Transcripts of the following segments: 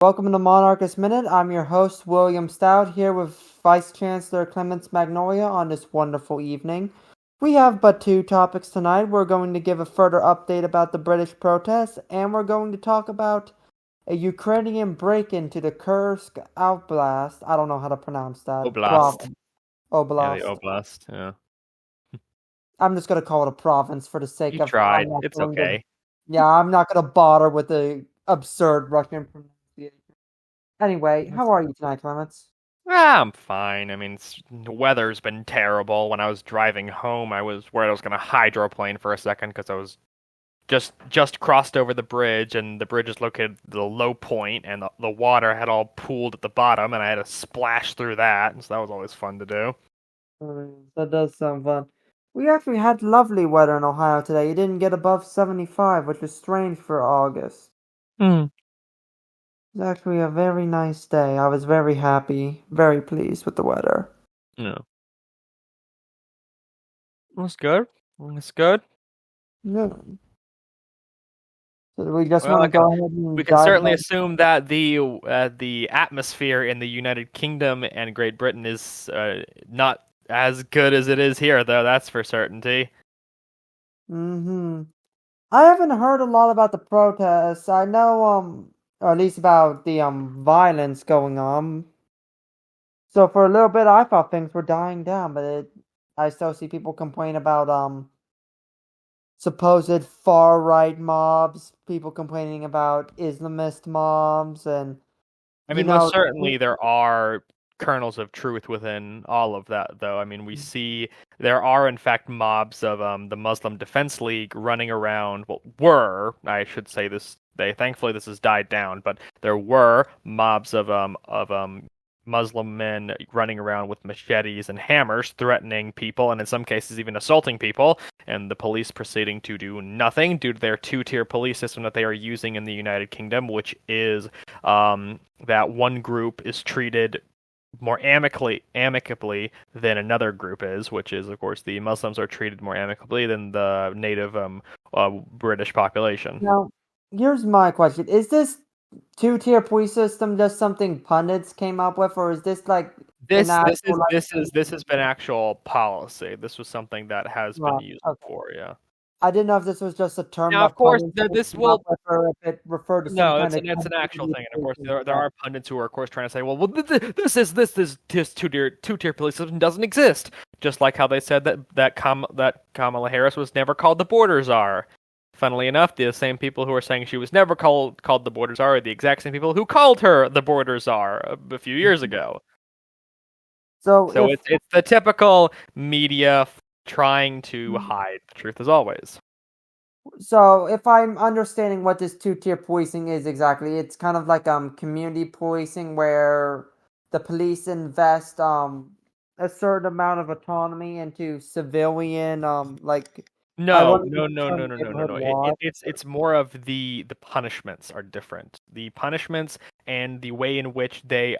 Welcome to Monarchist Minute. I'm your host, William Staut, here with Vice Chancellor Clements Magnolia on this wonderful evening. We have but two topics tonight. We're going to give a further update about the British protests, and we're going to talk about a Ukrainian break-in to the Kursk Oblast. I don't know how to pronounce that. Oblast. Yeah, the Oblast. oblast. Yeah. I'm just going to call it a province for the sake You of... tried. It's okay. Yeah, I'm not going to bother with the absurd Russian pronunciation. Anyway, how are you tonight, Clements? I'm fine. I mean, the weather's been terrible. When I was driving home, I was worried I was going to hydroplane for a second because I was just crossed over the bridge, and the bridge is located at the low point, and the water had all pooled at the bottom, and I had to splash through that, and so that was always fun to do. That does sound fun. We actually had lovely weather in Ohio today. It didn't get above 75, which is strange for August. Hmm. It's actually a very nice day. I was very happy, very pleased with the weather. Yeah. That's good. That's good. Yeah. So we just Well, want to go ahead and we can dive certainly in. assume that the atmosphere in the United Kingdom and Great Britain is not as good as it is here, though. That's for certainty. I haven't heard a lot about the protests. I know, or at least about the violence going on. So for a little bit, I thought things were dying down, but I still see people complain about supposed far right mobs, people complaining about Islamist mobs, and I you mean, know, most certainly there are kernels of truth within all of that, though. I mean, we see there are, in fact, mobs of the Muslim Defense League running around. Well, I should say this. Thankfully this has died down, but there were mobs of Muslim men running around with machetes and hammers, threatening people, and in some cases even assaulting people, and the police proceeding to do nothing due to their two-tier police system that they are using in the United Kingdom, which is that one group is treated more amicably than another group is, which is, of course, the Muslims are treated more amicably than the native British population. now here's my question: is this two-tier police system just something pundits came up with, or is this like This an this actual is like? this has been actual policy. This was something that has been Right, used okay. before, yeah. I didn't know if this was just a term Now, of that course, pundits this came up will with, or if it referred to some no, kind of it's an actual thing, and of course there stuff. are pundits who are, of course, trying to say, well, this two-tier police system doesn't exist, just like how they said that Kamala Harris was never called the border czar. Funnily enough, the same people who are saying she was never called the border czar are the exact same people who called her the border czar a few years ago. So So if it's the typical media trying to hide the truth as always. So if I'm understanding what this two-tier policing is exactly, it's kind of like community policing where the police invest a certain amount of autonomy into civilian like I No, want to no, use no, the no, term no, no, no, neighborhood no. watch. It's more of the punishments are different. The punishments and the way in which they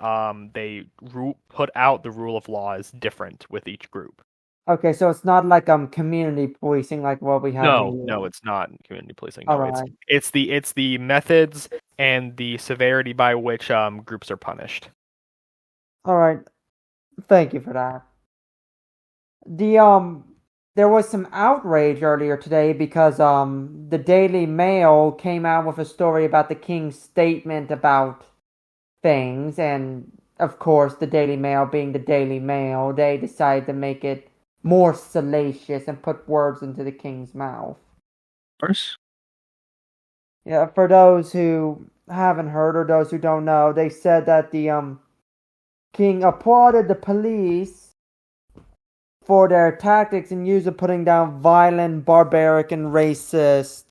put out the rule of law is different with each group. Okay, so it's not like community policing like what we have in the No, US. it's not community policing. All No, right. it's the methods and the severity by which groups are punished. All right. Thank you for that. The there was some outrage earlier today because the Daily Mail came out with a story about the king's statement about things, and of course the Daily Mail being the Daily Mail, they decided to make it more salacious and put words into the king's mouth. Of course. Yeah, for those who haven't heard or those who don't know, they said that the king applauded the police for their tactics and use of putting down violent, barbaric, and racist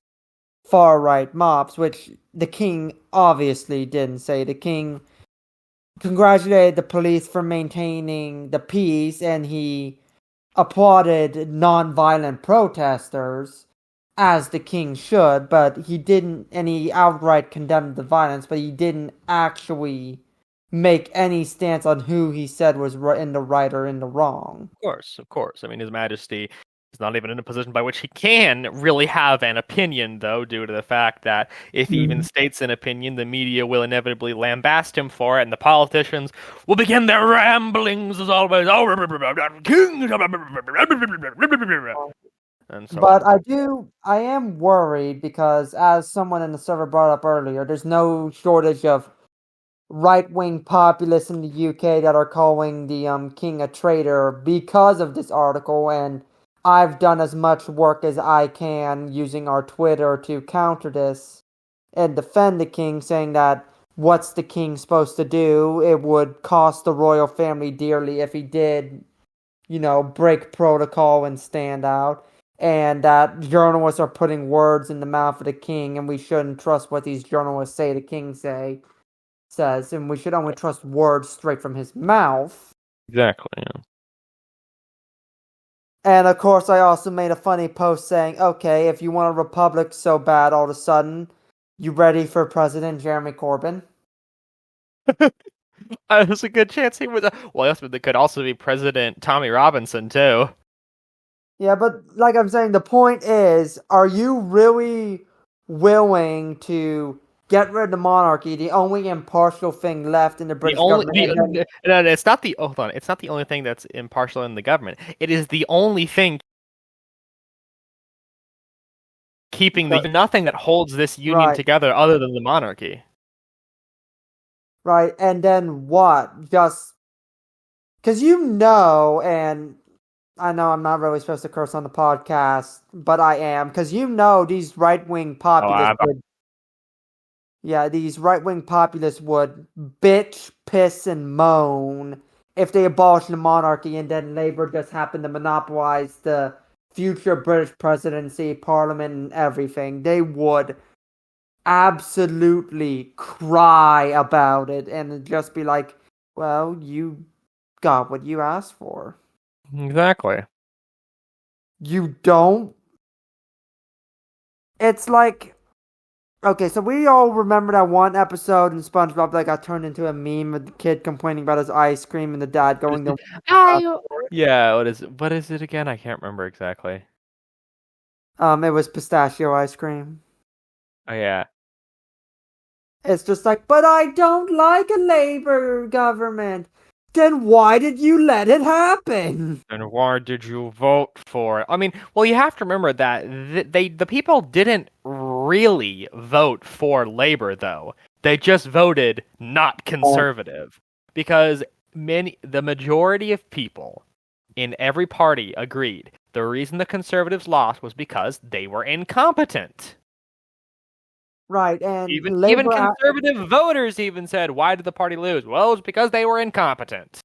far-right mobs, which the king obviously didn't say. The king congratulated the police for maintaining the peace, and he applauded non-violent protesters, as the king should, but he didn't, and he outright condemned the violence, but he didn't actually make any stance on who he said was in the right or in the wrong. Of course, of course. I mean, His Majesty He's not even in a position by which he can really have an opinion, though, due to the fact that if he even states an opinion, the media will inevitably lambast him for it, and the politicians will begin their ramblings as always. And so But on. I am worried because, as someone in the server brought up earlier, there's no shortage of right-wing populists in the UK that are calling the king a traitor because of this article, and I've done as much work as I can using our Twitter to counter this and defend the king, saying that what's the king supposed to do? It would cost the royal family dearly if he did, break protocol and stand out. And that journalists are putting words in the mouth of the king, and we shouldn't trust what these journalists say the king says, and we should only trust words straight from his mouth. Exactly. Yeah. And of course, I also made a funny post saying, okay, if you want a republic so bad all of a sudden, you ready for President Jeremy Corbyn? There's a good chance he was. Well, yes, but there could also be President Tommy Robinson too. Yeah, but like I'm saying, the point is, are you really willing to get rid of the monarchy, the only impartial thing left in the British government? No, it's not the hold on. It's not the only thing that's impartial in the government. It is the only thing keeping nothing that holds this union together other than the monarchy. Right, and then what? Just because and I know I'm not really supposed to curse on the podcast, but I am, because these right-wing populists these right-wing populists would bitch, piss, and moan if they abolished the monarchy and then Labour just happened to monopolize the future British presidency, parliament, and everything. They would absolutely cry about it and just be like, well, you got what you asked for. Exactly. You don't? It's like, okay, so we all remember that one episode in SpongeBob that got turned into a meme with the kid complaining about his ice cream and the dad going to... Yeah, what is it again? I can't remember exactly. It was pistachio ice cream. Oh, yeah. It's just like, but I don't like a Labour government. Then why did you let it happen? And why did you vote for it? I mean, well, you have to remember that the people didn't really vote for Labour, though. They just voted not conservative. Because the majority of people in every party agreed the reason the Conservatives lost was because they were incompetent. Right, and even conservative voters even said, why did the party lose? Well, it's because they were incompetent.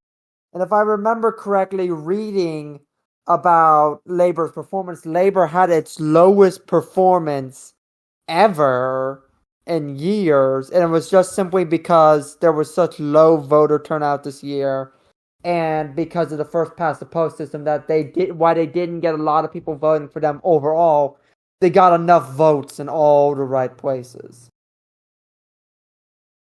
And if I remember correctly, reading about Labour's performance, Labour had its lowest performance ever in years, and it was just simply because there was such low voter turnout this year, and because of the first past the post system that they didn't get a lot of people voting for them overall. They got enough votes in all the right places.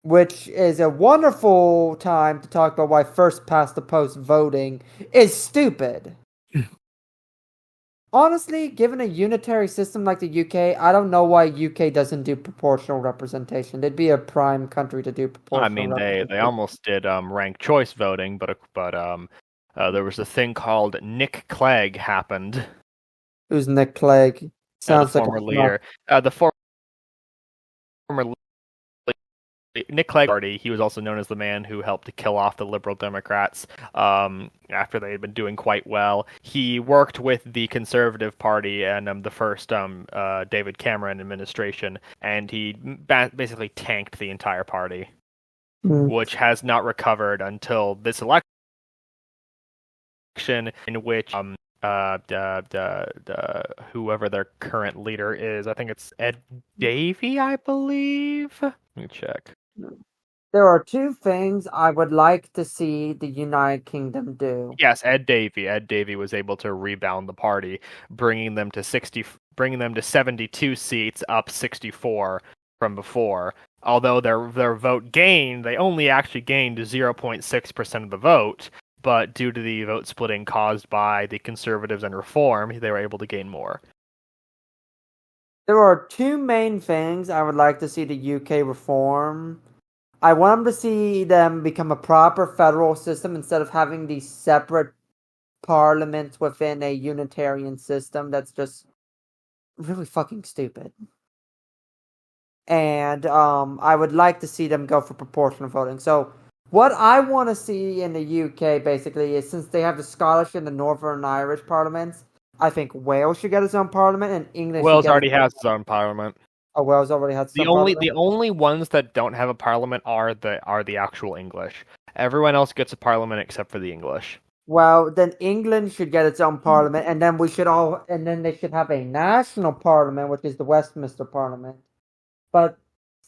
Which is a wonderful time to talk about why first past the post voting is stupid. Honestly, given a unitary system like the UK, I don't know why UK doesn't do proportional representation. They'd be a prime country to do proportional representation. They almost did ranked choice voting, but there was a thing called Nick Clegg happened. Who's Nick Clegg? Sounds like former leader. The former Nick Clegg party. He was also known as the man who helped to kill off the Liberal Democrats after they had been doing quite well. He worked with the Conservative Party and the first David Cameron administration, and he basically tanked the entire party, which has not recovered until this election, in which whoever their current leader is, I think it's Ed Davey, I believe. Let me check. There are two things I would like to see the United Kingdom do. Yes, Ed Davey. Ed Davey was able to rebound the party, bringing them to 72 seats, up 64 from before. Although their vote gained, they only actually gained 0.6% of the vote. but due to the vote splitting caused by the Conservatives and Reform, they were able to gain more. There are two main things I would like to see the UK reform. I want them to see them become a proper federal system instead of having these separate parliaments within a unitarian system that's just really fucking stupid. And I would like to see them go for proportional voting. So what I want to see in the UK basically is, since they have the Scottish and the Northern Irish parliaments, I think Wales should get its own parliament and England should Wales get already has its own parliament. Oh, Wales already has The some only parliament. the only ones that don't have a parliament are the actual English. Everyone else gets a parliament except for the English. Well, then England should get its own parliament, and then they should have a national parliament, which is the Westminster Parliament. But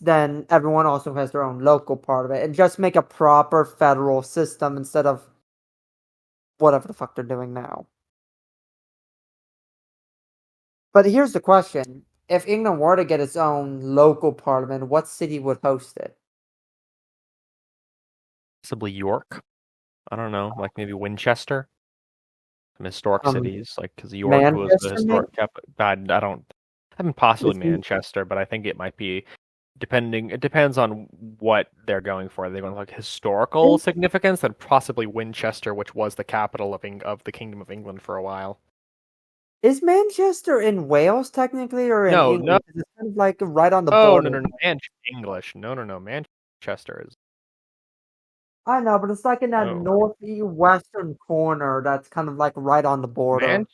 then everyone also has their own local parliament, and just make a proper federal system instead of whatever the fuck they're doing now. But here's the question. If England were to get its own local parliament, what city would host it? Possibly York. I don't know, like maybe Winchester. Some historic cities, like because York was the Manchester, historic capital. I mean, possibly maybe? Manchester, but I think it might be depending. It depends on what they're going for. Are they going like historical significance? Then possibly Winchester, which was the capital of the Kingdom of England for a while. Is Manchester in Wales technically, or in No, England? no. It's kind of like right on the Oh, border. no, English. No, Manchester is. I know, but it's like in that Oh. northeast western corner that's kind of like right on the border.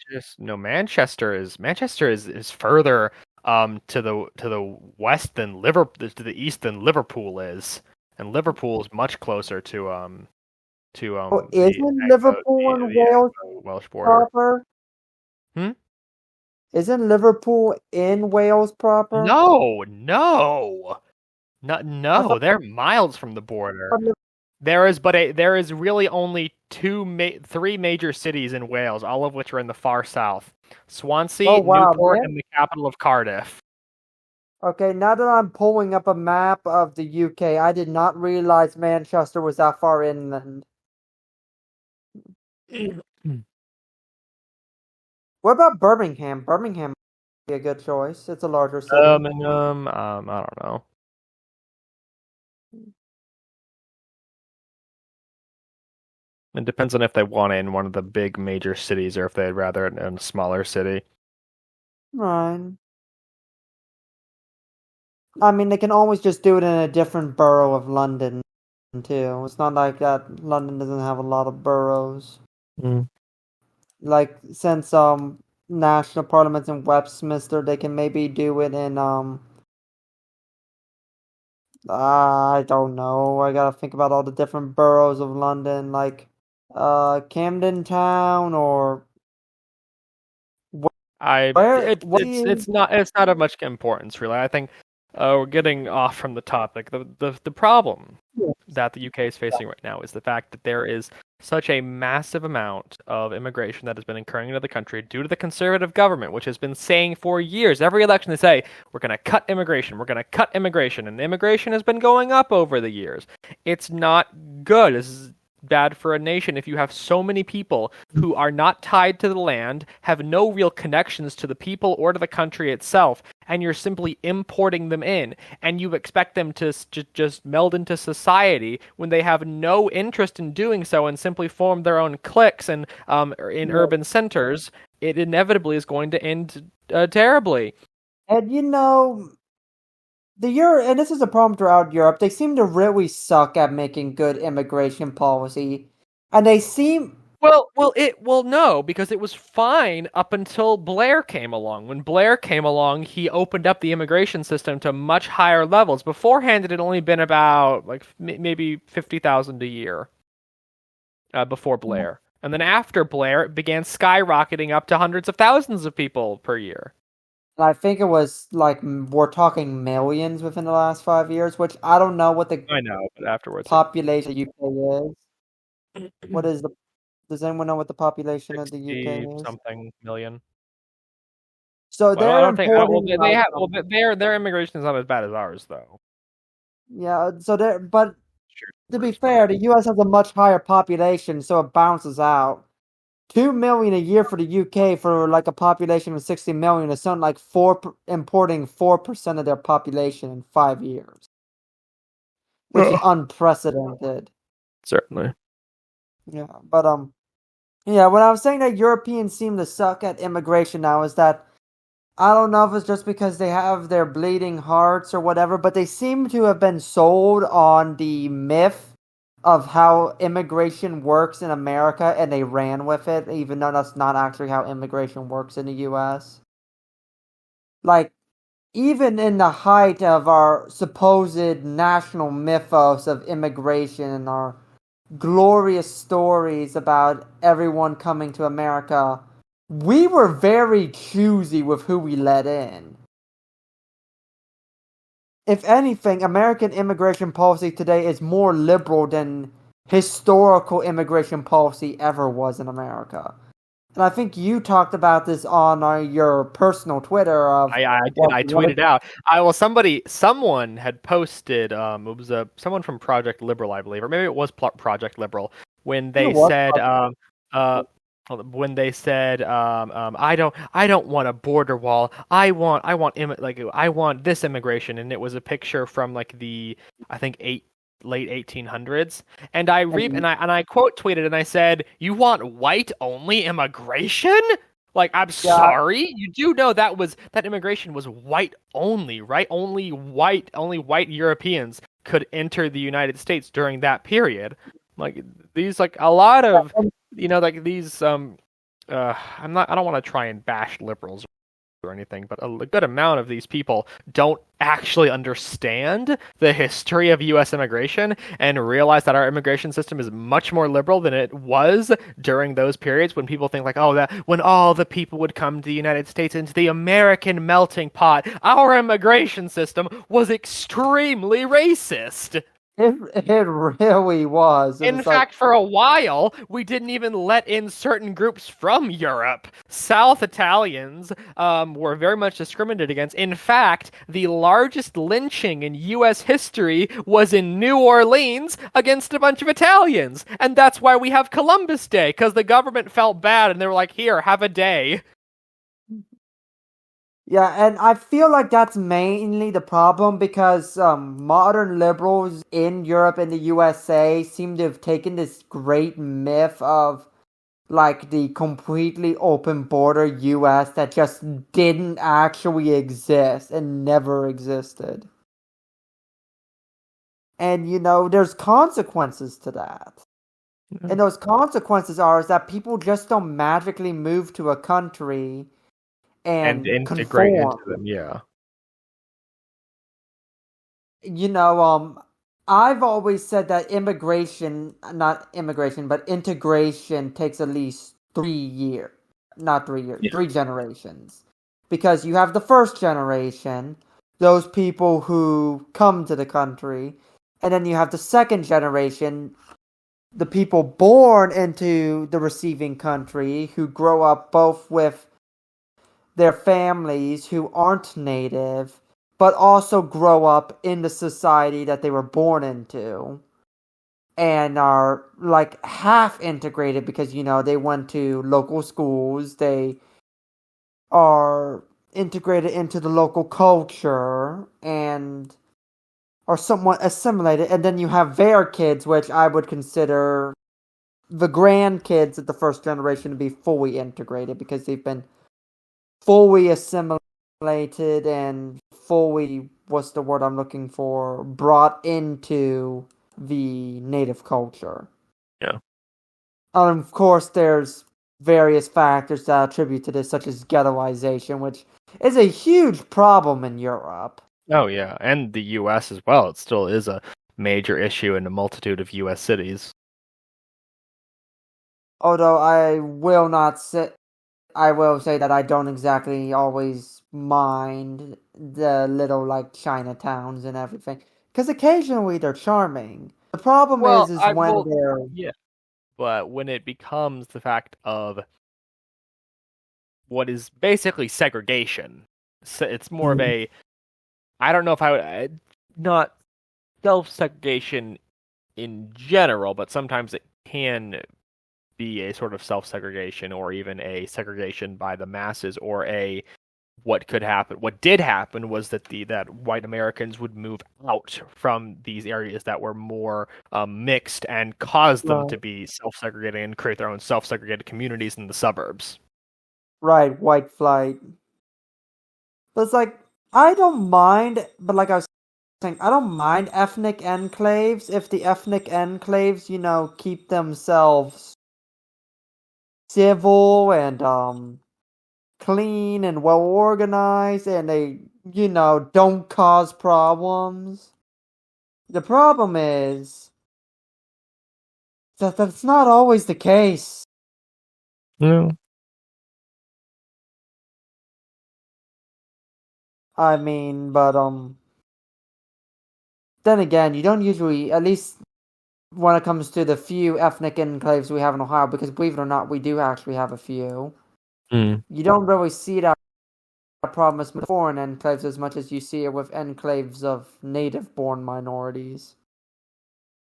Manchester is further to the west than Liverpool, to the east than Liverpool is, and Liverpool is much closer to Oh, the isn't Liverpool in Wales Welsh border. proper? Hmm? Isn't Liverpool in Wales proper? No, they're miles from the border. There is really only three major cities in Wales, all of which are in the far south: Swansea, Oh, wow, Newport, man. and the capital of Cardiff. Okay, now that I'm pulling up a map of the UK, I did not realize Manchester was that far inland. What about Birmingham? Birmingham would be a good choice. It's a larger city. I don't know. It depends on if they want it in one of the big major cities or if they'd rather it in a smaller city. Right. I mean, they can always just do it in a different borough of London, too. It's not like that London doesn't have a lot of boroughs. Like, since national parliament's in Westminster, they can maybe do it in I don't know. I gotta think about all the different boroughs of London, like Camden Town or It's not of much importance really. I think we're getting off from the topic. The problem that the UK is facing right now is the fact that there is such a massive amount of immigration that has been occurring into the country due to the Conservative government, which has been saying for years, every election they say, we're going to cut immigration, and immigration has been going up over the years. It's not good. This is bad for a nation if you have so many people who are not tied to the land, have no real connections to the people or to the country itself, and you're simply importing them in, and you expect them to just meld into society when they have no interest in doing so and simply form their own cliques and in urban centers. It inevitably is going to end terribly. And and this is a problem throughout Europe. They seem to really suck at making good immigration policy, and they seem no, because it was fine up until Blair came along. When Blair came along, he opened up the immigration system to much higher levels. Beforehand, it had only been about like maybe 50,000 a year before Blair, and then after Blair, it began skyrocketing up to hundreds of thousands of people per year. I think it was like we're talking millions within the last 5 years, which I don't know what the but afterwards population of the UK is. What is the? Does anyone know what the population of the UK is? Something million. So they're their immigration is not as bad as ours though. Yeah, so but to be fair, the U.S. has a much higher population, so it balances out. 2 million a year for the UK for like a population of 60 million is something like importing 4% of their population in 5 years, which is unprecedented. Certainly. Yeah, but yeah, when I was saying that Europeans seem to suck at immigration now is that I don't know if it's just because they have their bleeding hearts or whatever, but they seem to have been sold on the myth of how immigration works in America and they ran with it, even though that's not actually how immigration works in the US. Like, even in the height of our supposed national mythos of immigration and our glorious stories about everyone coming to America, we were very choosy with who we let in. If anything, American immigration policy today is more liberal than historical immigration policy ever was in America. And I think you talked about this on your personal Twitter of I did. I tweeted out. Someone had posted. It was someone from Project Liberal, I believe, or maybe it was Project Liberal, when they said, I don't want a border wall. I want this immigration, and it was a picture from like the, I think late 1800s, and I quote tweeted and I said, "You want white only immigration?" Like, I'm sorry, you do know that immigration was white only, right? Only white Europeans could enter the United States during that period. Like, these, like, a lot of, like these I don't want to try and bash liberals or anything, but a good amount of these people don't actually understand the history of U.S. immigration and realize that our immigration system is much more liberal than it was during those periods when people think like, oh, that when all the people would come to the United States into the American melting pot, our immigration system was extremely racist. It really was. In fact, for a while, we didn't even let in certain groups from Europe. South Italians were very much discriminated against. In fact, the largest lynching in U.S. history was in New Orleans against a bunch of Italians. And that's why we have Columbus Day, because the government felt bad and they were like, here, have a day. Yeah, and I feel like that's mainly the problem because modern liberals in Europe and the USA seem to have taken this great myth of like the completely open border US that just didn't actually exist and never existed. And there's consequences to that. And those consequences are is that people just don't magically move to a country and integrate conform. into them, yeah. I've always said that not immigration, but integration takes at least 3 years. Not 3 years, yeah. 3 generations. Because you have the first generation, those people who come to the country, and then you have the second generation, the people born into the receiving country who grow up both with their families who aren't native, but also grow up in the society that they were born into and are like half integrated because they went to local schools, they are integrated into the local culture and are somewhat assimilated. And then you have their kids, which I would consider the grandkids of the first generation to be fully integrated because they've been fully assimilated and fully, what's the word I'm looking for, brought into the native culture. Yeah. Of course, there's various factors that attribute to this, such as ghettoization, which is a huge problem in Europe. Oh, yeah, and the U.S. as well. It still is a major issue in a multitude of U.S. cities. Although I will say that I don't exactly always mind the little like Chinatowns and everything, because occasionally they're charming. The problem is when they're but when it becomes the fact of what is basically segregation, so it's more of a, I don't know if I would not self-segregation in general, but sometimes it can be a sort of self-segregation or even a segregation by the masses or a what could happen. What did happen was that that white Americans would move out from these areas that were more mixed and cause them to be self-segregated and create their own self-segregated communities in the suburbs. Right, white flight. But it's like, I don't mind, but like I was saying, I don't mind ethnic enclaves if the ethnic enclaves, keep themselves civil and clean and well organized and they, don't cause problems. The problem is that that's not always the case. Yeah. I mean, but then again, you don't usually, at least when it comes to the few ethnic enclaves we have in Ohio, because believe it or not, we do actually have a few. You don't really see that problem with foreign enclaves as much as you see it with enclaves of native-born minorities.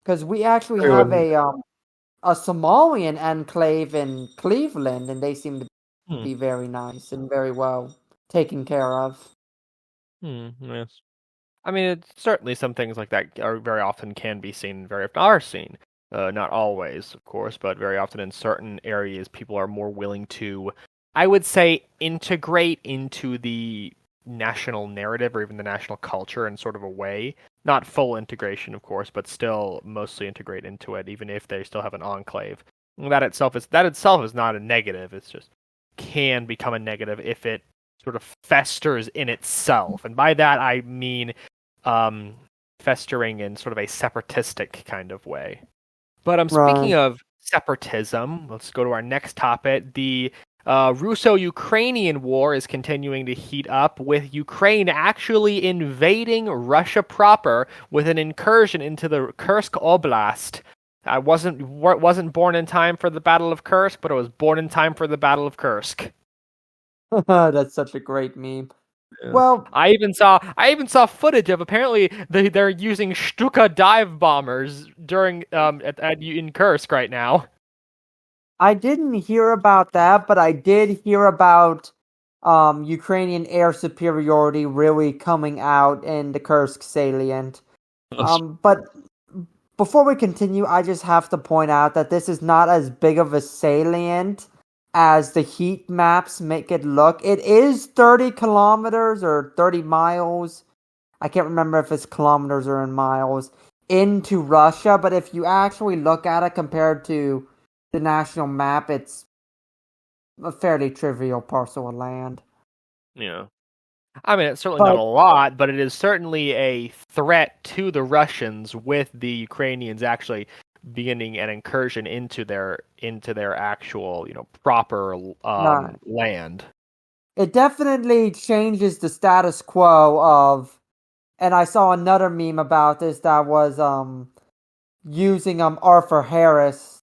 Because we actually have a Somalian enclave in Cleveland, and they seem to be very nice and very well taken care of. Yes. I mean, it's certainly some things like that are very often can be seen, very often are seen. Not always, of course, but very often in certain areas, people are more willing to, I would say, integrate into the national narrative or even the national culture in sort of a way. Not full integration, of course, but still mostly integrate into it, even if they still have an enclave. That itself is not a negative. It's just can become a negative if it sort of festers in itself, and by that I mean festering in sort of a separatistic kind of way. But speaking of separatism, let's go to our next topic. The Russo-Ukrainian War is continuing to heat up, with Ukraine actually invading Russia proper with an incursion into the Kursk Oblast. I wasn't born in time for the Battle of Kursk, but I was born in time for the Battle of Kursk. That's such a great meme. Yeah. Well, I even saw footage of apparently they're using Stuka dive bombers during in Kursk right now. I didn't hear about that, but I did hear about Ukrainian air superiority really coming out in the Kursk salient. But before we continue, I just have to point out that this is not as big of a salient as the heat maps make it look. It is 30 kilometers or 30 miles. I can't remember if it's kilometers or in miles into Russia, but if you actually look at it compared to the national map, it's a fairly trivial parcel of land. Yeah. I mean, it's certainly not a lot, but it is certainly a threat to the Russians, with the Ukrainians actually beginning an incursion into their actual, proper land. It definitely changes the status quo of, and I saw another meme about this that was using Arthur Harris.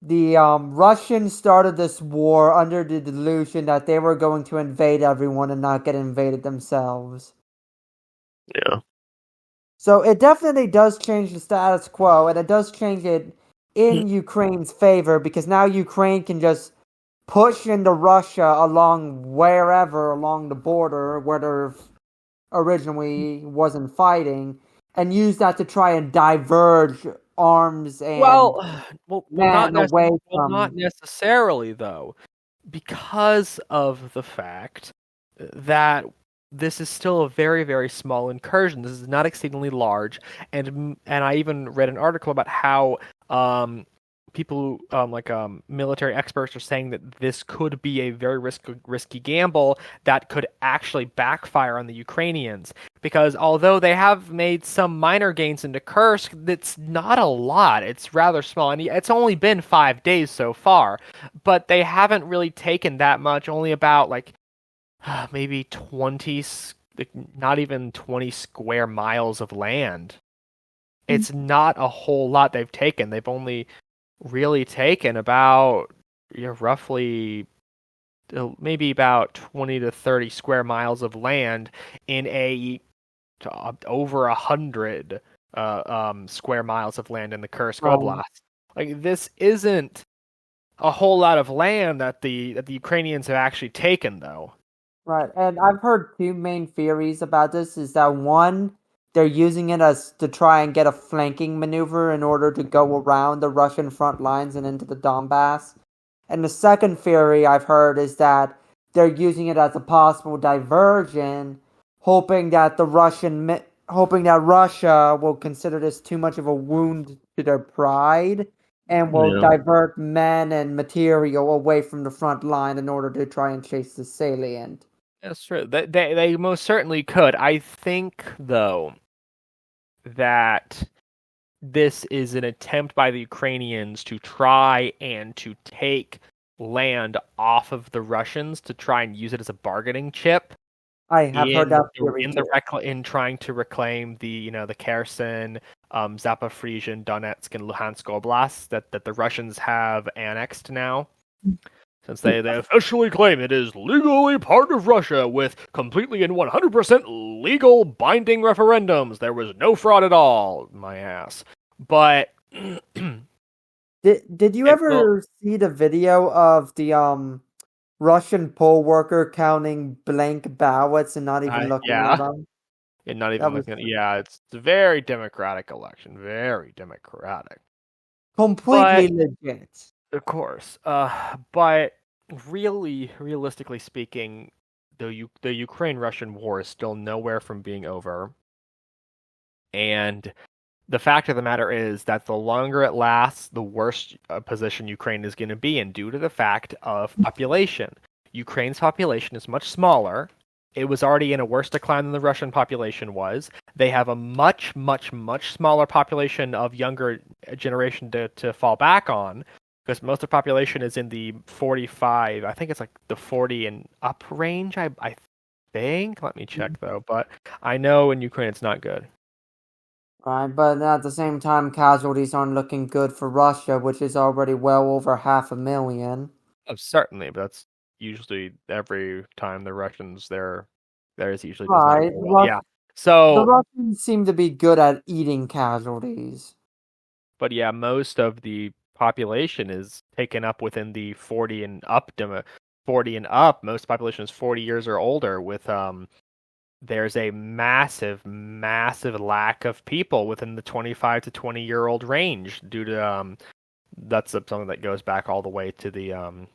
The Russians started this war under the delusion that they were going to invade everyone and not get invaded themselves. Yeah. So it definitely does change the status quo, and it does change it in Ukraine's favor, because now Ukraine can just push into Russia along wherever along the border where there originally wasn't fighting, and use that to try and diverge arms and not away from. Not necessarily, though, because of the fact that this is still a very, very small incursion. This is not exceedingly large, and I even read an article about how people military experts are saying that this could be a very risky gamble that could actually backfire on the Ukrainians, because although they have made some minor gains into Kursk, that's not a lot. It's rather small, and it's only been 5 days so far, but they haven't really taken that much. Only about maybe 20, not even 20 square miles of land. It's not a whole lot they've taken. They've only really taken about roughly maybe about 20 to 30 square miles of land in over 100 square miles of land in the Kursk Right. Oblast. Like this isn't a whole lot of land that the Ukrainians have actually taken, though. Right, and I've heard two main theories about this. Is that one, they're using it as to try and get a flanking maneuver in order to go around the Russian front lines and into the Donbass. And the second theory I've heard is that they're using it as a possible diversion, hoping that Russia will consider this too much of a wound to their pride and will Yeah. divert men and material away from the front line in order to try and chase the salient. That's true. They most certainly could. I think, though, that this is an attempt by the Ukrainians to try and to take land off of the Russians to try and use it as a bargaining chip I have heard that theory in too. in trying to reclaim the Kherson, Zaporizhzhia, Donetsk, and Luhansk oblasts that the Russians have annexed now. Since they officially claim it is legally part of Russia with completely and 100% legal binding referendums. There was no fraud at all, my ass. But Did you ever see the video of the Russian poll worker counting blank ballots and not even looking at yeah, them? and not That even was looking at it's a very democratic election, very democratic. completely But legit. of course, but realistically speaking, the Ukraine-Russian war is still nowhere from being over, and the fact of the matter is that the longer it lasts, the worse position Ukraine is going to be in due to the fact of population. Ukraine's population is much smaller. It was already in a worse decline than the Russian population was. They have a much, much, much smaller population of younger generation to fall back on because most of the population is in the 45, I think it's like the 40 and up range, I think. Let me check, though. But I know in Ukraine it's not good. Right, but at the same time, casualties aren't looking good for Russia, which is already well over 500,000. Oh, certainly, but that's usually every time the Russians theirs usually does not go Right, well. Yeah. the So, Russians seem to be good at eating casualties. but yeah, most of the population is taken up within the 40 and up 40 and up. Most population is 40 years or older with there's a massive massive lack of people within the 25 to 20-year-old range due to that's something that goes back all the way to the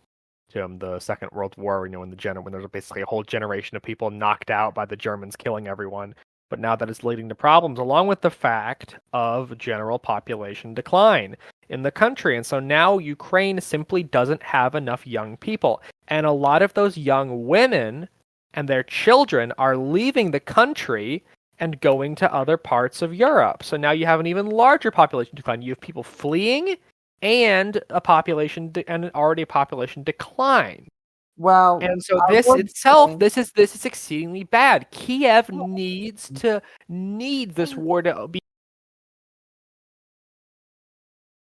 Second World War, when when there's basically a whole generation of people knocked out by the Germans killing everyone. But now that is leading to problems, along with the fact of general population decline in the country. And so now Ukraine simply doesn't have enough young people. And a lot of those young women and their children are leaving the country and going to other parts of Europe. So now you have an even larger population decline. You have people fleeing and already a population decline. Well, And so I this would itself, say, this is exceedingly bad. Kiev need this war to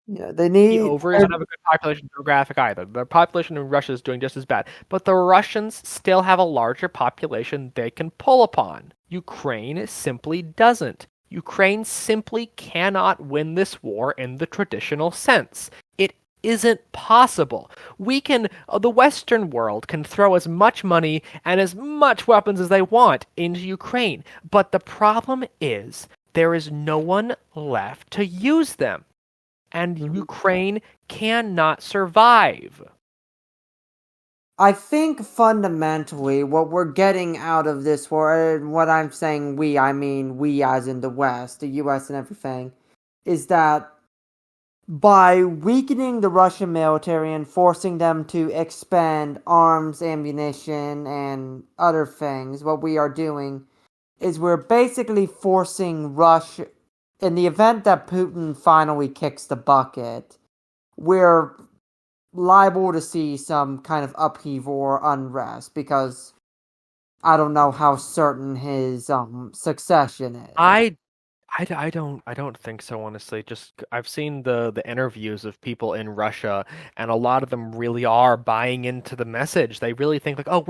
yeah, they be need. over. It doesn't have a good population demographic either. The population in Russia is doing just as bad, but the Russians still have a larger population they can pull upon. Ukraine simply doesn't. Ukraine simply cannot win this war in the traditional sense. It isn't possible. The Western world can throw as much money and as much weapons as they want into Ukraine, but the problem is there is no one left to use them, and Ukraine cannot survive. I think fundamentally what we're getting out of this war, and what I'm saying we, I mean we as in the West, the US and everything, is that by weakening the Russian military and forcing them to expend arms, ammunition, and other things, what we are doing is we're basically forcing Russia, in the event that Putin finally kicks the bucket, we're liable to see some kind of upheaval or unrest because I don't know how certain his succession is. I I don't think so, honestly. Just I've seen the interviews of people in Russia, and a lot of them really are buying into the message. They really think like, oh,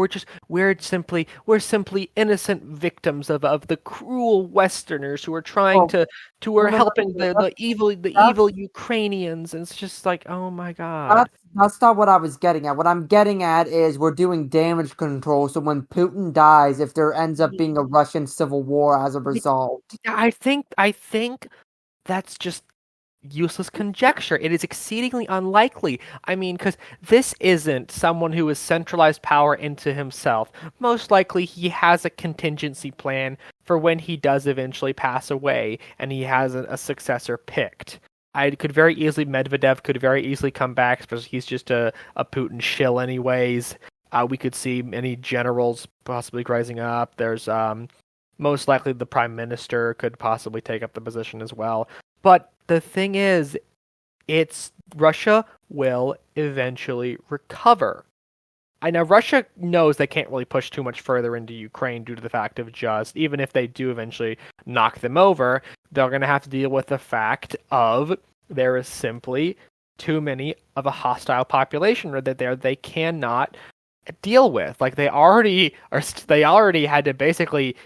we're simply innocent victims of the cruel Westerners who are trying Well, who no, are no, no, helping no, the that's evil Ukrainians. And it's just like, oh my God. that's not what I was getting at. What I'm getting at is we're doing damage control, so when Putin dies, if there ends up being a Russian civil war as a result. I think that's just useless conjecture. It is exceedingly unlikely. I mean, because this isn't someone who has centralized power into himself. Most likely, he has a contingency plan for when he does eventually pass away, and he has a successor picked. I could very easily Medvedev could very easily come back, because he's just a Putin shill anyways. We could see many generals possibly rising up. There's most likely the prime minister could possibly take up the position as well. But the thing is, it's Russia will eventually recover. I know Russia knows they can't really push too much further into Ukraine due to the fact of just, even if they do eventually knock them over, they're going to have to deal with the fact of there is simply too many of a hostile population that they cannot deal with. Like they already had to basically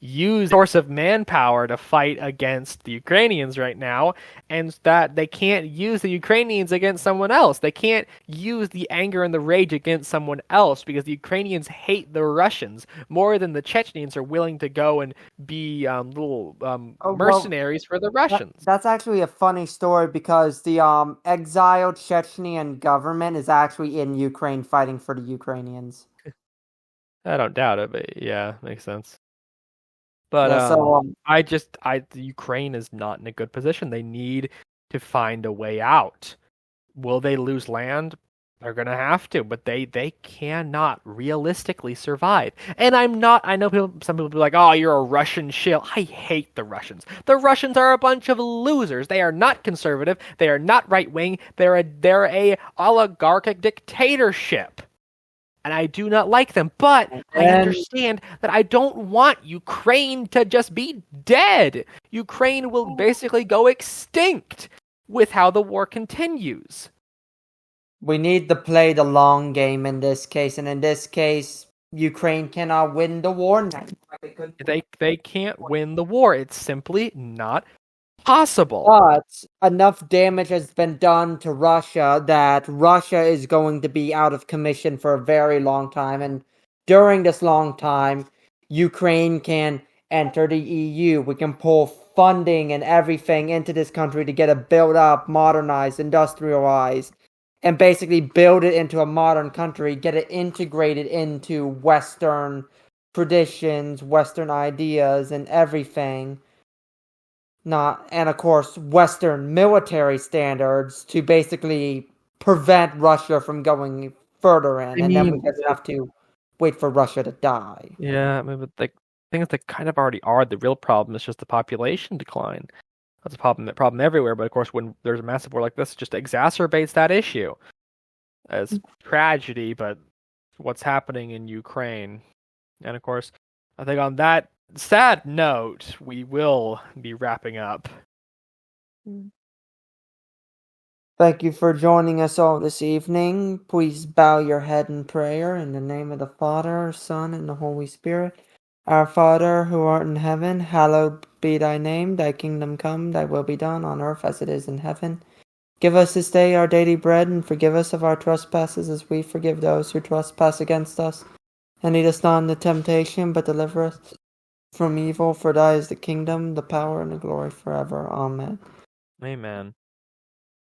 use source of manpower to fight against the Ukrainians right now, and that they can't use the Ukrainians against someone else. They can't use the anger and the rage against someone else because the Ukrainians hate the Russians more than the Chechens are willing to go and be little Oh well, mercenaries for the Russians. that's actually a funny story because the exiled Chechnyan government is actually in Ukraine fighting for the Ukrainians. I don't doubt it, but yeah, makes sense. But Yeah, so the Ukraine is not in a good position. They need to find a way out. Will they lose land? They're gonna have to, but they cannot realistically survive. And I know some people be like, "Oh, you're a Russian shill." I hate the Russians. The Russians are a bunch of losers. They are not conservative. They are not right wing. They're a oligarchic dictatorship. And I do not like them, but I and understand that I don't want Ukraine to just be dead. Ukraine will basically go extinct with how the war continues. we need to play the long game in this case, and in this case, Ukraine cannot win the war now. They can't win the war. It's simply not possible. But enough damage has been done to Russia that Russia is going to be out of commission for a very long time. And during this long time, Ukraine can enter the EU. We can pull funding and everything into this country to get it built up, modernized, industrialized, and basically build it into a modern country, get it integrated into Western traditions, Western ideas, and everything, not and of course Western military standards to basically prevent Russia from going further in, I and then we mean, just have to wait for Russia to die. yeah, I mean, but the thing is, they kind of already are. The real problem is just the population decline. That's a problem everywhere. But of course, when there's a massive war like this, it just exacerbates that issue. It's tragedy, but what's happening in Ukraine. And of course, I think on that sad note, we will be wrapping up. Thank you for joining us all this evening. Please bow your head in prayer in the name of the Father, Son, and the Holy Spirit. Our Father, who art in heaven, hallowed be thy name. Thy kingdom come, thy will be done on earth as it is in heaven. Give us this day our daily bread, and forgive us of our trespasses as we forgive those who trespass against us. And lead us not into temptation, but deliver us from evil. For thy is the kingdom, the power, and the glory forever. Amen. Amen.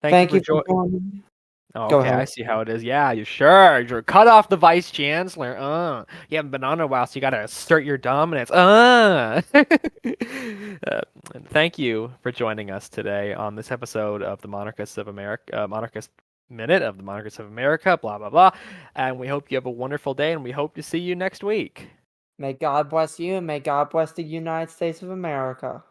Thank you for joining. Oh, Go okay, I ahead. see how it is. Yeah, you sure. You're cut off the vice chancellor. You haven't been on in a while, so you gotta assert your dominance. And thank you for joining us today on this episode of the Monarchists of America, Monarchist Minute of the Monarchists of America. Blah blah blah. And we hope you have a wonderful day, and we hope to see you next week. May God bless you, and may God bless the United States of America.